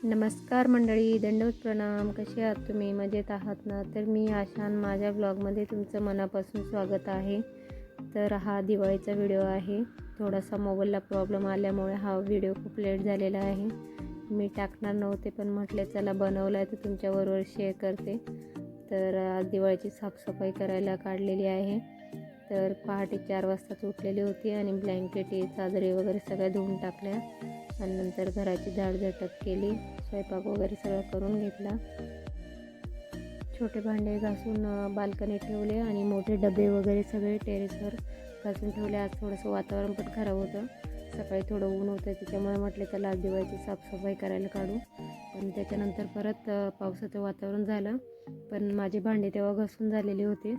नमस्कार मंडळी, दंडवत प्रणाम. कसे आहात तुम्ही? मजेत आहात ना? तर मी आशान माझ्या ब्लॉगमध्ये तुमचं मनापासून स्वागत आहे. तर हा दिवाळीचा व्हिडिओ आहे. थोडासा मोबाईलला प्रॉब्लेम आल्यामुळे हा व्हिडिओ खूप लेट झालेला आहे. मी टाकणार नव्हते, पण म्हटले चला बनवला आहे तर तुमच्याबरोबर शेअर करते. तर आज दिवाळीची साफसफाई करायला काढलेली आहे. तर पहाटे 4 वाजताच उठलेली होती आणि ब्लँकेट चादरी वगैरे सगळ्या धुवून टाकल्या आणि नंतर घराची झाडझटक केली. स्वयंपाक वगैरे सगळं करून घेतला. छोटे भांडे घासून बाल्कनीत ठेवले आणि मोठे डबे वगैरे सगळे टेरेसवर घासून ठेवले. आज थोडंसं वातावरण पण खराब होतं. सकाळी थोडं ऊन होतं, त्याच्यामुळे म्हटले चला आज दिवाळीची साफसफाई करायला काढू. पण त्याच्यानंतर परत पावसाचं वातावरण झालं, पण माझे भांडे तेव्हा घासून झालेले होते.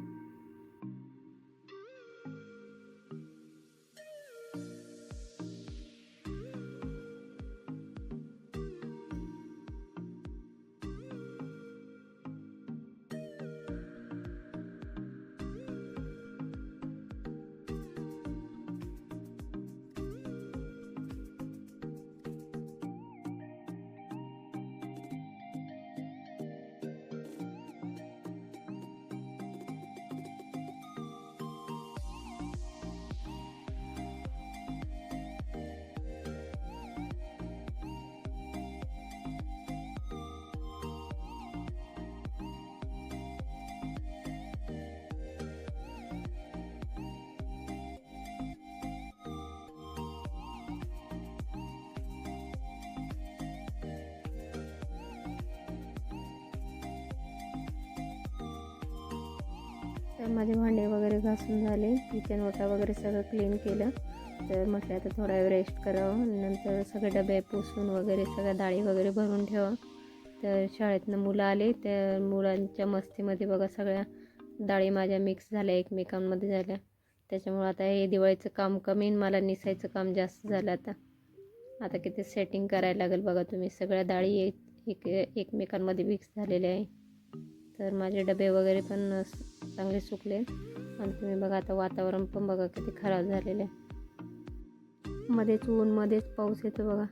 तर माझे भांडे वगैरे घासून झाले. किचन ओटा वगैरे सगळं क्लीन केलं. तर म्हटलं आता थोडा वेळ रेस्ट करावं. नंतर सगळे डबे पुसून वगैरे सगळ्या डाळी वगैरे भरून ठेवा. तर शाळेतनं मुलं आले, त्या मुलांच्या मस्तीमध्ये बघा सगळ्या डाळी माझ्या मिक्स झाल्या, एकमेकांमध्ये झाल्या. त्याच्यामुळं आता हे दिवाळीचं काम कमी आणि मला निसायचं काम जास्त झालं. आता किती सेटिंग करायला लागेल बघा तुम्ही. सगळ्या डाळी एकमेकांमध्ये मिक्स झालेल्या आहे. तर माझे डबे वगैरे पण चांगले सुकले आणि तुम्ही बघा आता वातावरण पण बघा किती खराब झालेलं आहे. मध्येच ऊन मध्येच पाऊस येतो बघा.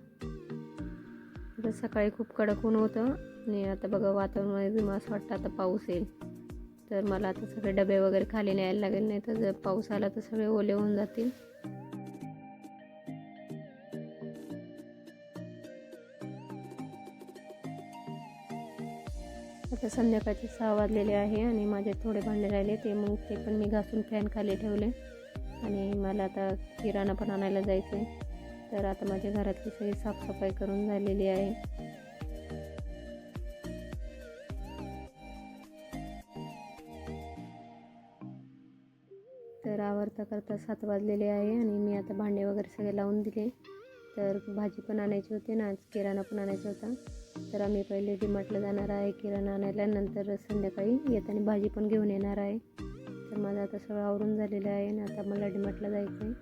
आता सकाळी खूप कडक ऊन होतं आणि आता बघा वातावरणामध्ये असं वाटतं आता पाऊस येईल. तर मला आता सगळे डबे वगैरे खाली न्यायला लागेल, नाही तर जर पाऊस आला तर सगळे ओले होऊन जातील. आता संध्याकाळचे 6 वाजलेले आहे आणि माझे थोडे भांडे राहिले, ते पण मी घासून फॅन खाली ठेवले. आणि मला आता किराणा पण आणायला जायचं आहे. तर आता माझ्या घरातली सगळी साफसफाई करून झालेली आहे. तर आवरता करता 7 वाजलेले आहे आणि मी आता भांडे वगैरे सगळे लावून दिले. तर भाजी पण आणायची होती ना, आज किराणा पण आणायचा होता. तर आम्ही पहिले डीमार्टला जाणार आहे किराणा आणायला, नंतर संध्याकाळी येताना भाजी पण घेऊन येणार आहे. तर माझं आता सगळं आवरून झालेलं आहे आणि आता मला डीमार्टला जायचं आहे.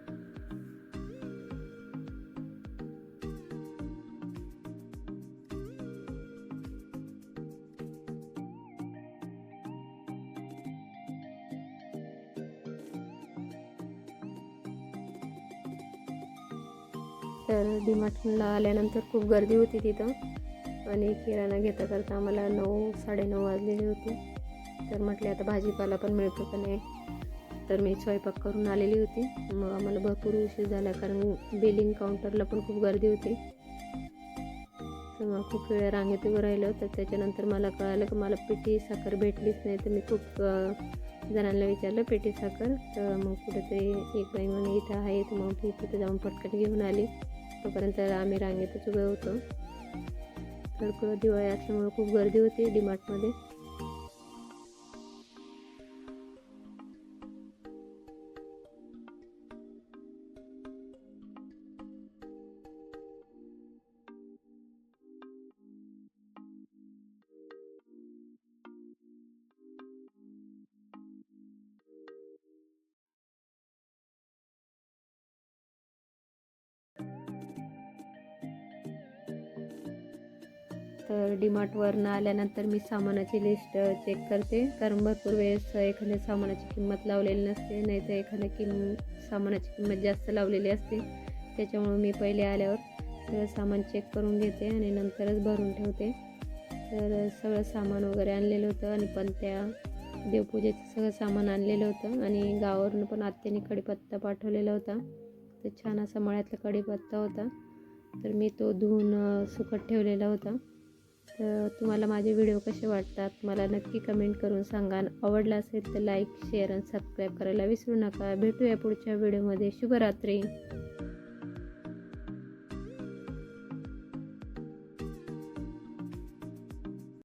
तर डीमार्टला आल्यानंतर खूप गर्दी होती तिथं आणि किराणा घेता करता आम्हाला 9-9:30 वाजलेले होते. तर म्हटले आता भाजीपाला पण मिळतो का नाही. तर मी स्वयंपाक करून आलेली होती. मग आम्हाला भरपूर उशीर झाला, कारण बिलिंग काउंटरला पण खूप गर्दी होती. तर मग खूप वेळ रांगेत उभं राहिलं. तर त्याच्यानंतर मला कळालं की मला पिठी साखर भेटलीच नाही. तर मी खूप जणांना विचारलं पिठी साखर. तर मग कुठेतरी एक बाई म्हणे इथं आहे, तर मग ती तिथं जाऊन पटकन घेऊन आली. तोपर्यंत आम्ही रांगेतच उभे होतो. तर दिवाळी असल्यामुळे खूप गर्दी होती डीमार्टमध्ये. तर डीमार्टवरनं आल्यानंतर मी सामानाची लिस्ट चेक करते, कारण भरपूर वेळेस एखाद्या सामानाची किंमत लावलेली नसते, नाही तर एखाद्या सामानाची किंमत जास्त लावलेली असते. त्याच्यामुळे मी पहिले आल्यावर सगळं सामान चेक करून घेते आणि नंतरच भरून ठेवते. तर सगळं सामान वगैरे आणलेलं होतं आणि पणत्या, देवपूजेचं सगळं सामान आणलेलं होतं आणि गावावरून पण आत्याने कढीपत्ता पाठवलेला होता. तर छान असा मळ्यातला कढीपत्ता होता. तर मी तो धुवून सुकत ठेवलेला होता. तर तुम्हाला माझे व्हिडिओ कसे वाटतात मला नक्की कमेंट करून सांगा. आवडला असेल तर लाईक, शेअर आणि सबस्क्राईब करायला विसरू नका. भेटूया पुढच्या व्हिडिओमध्ये. शुभरात्री.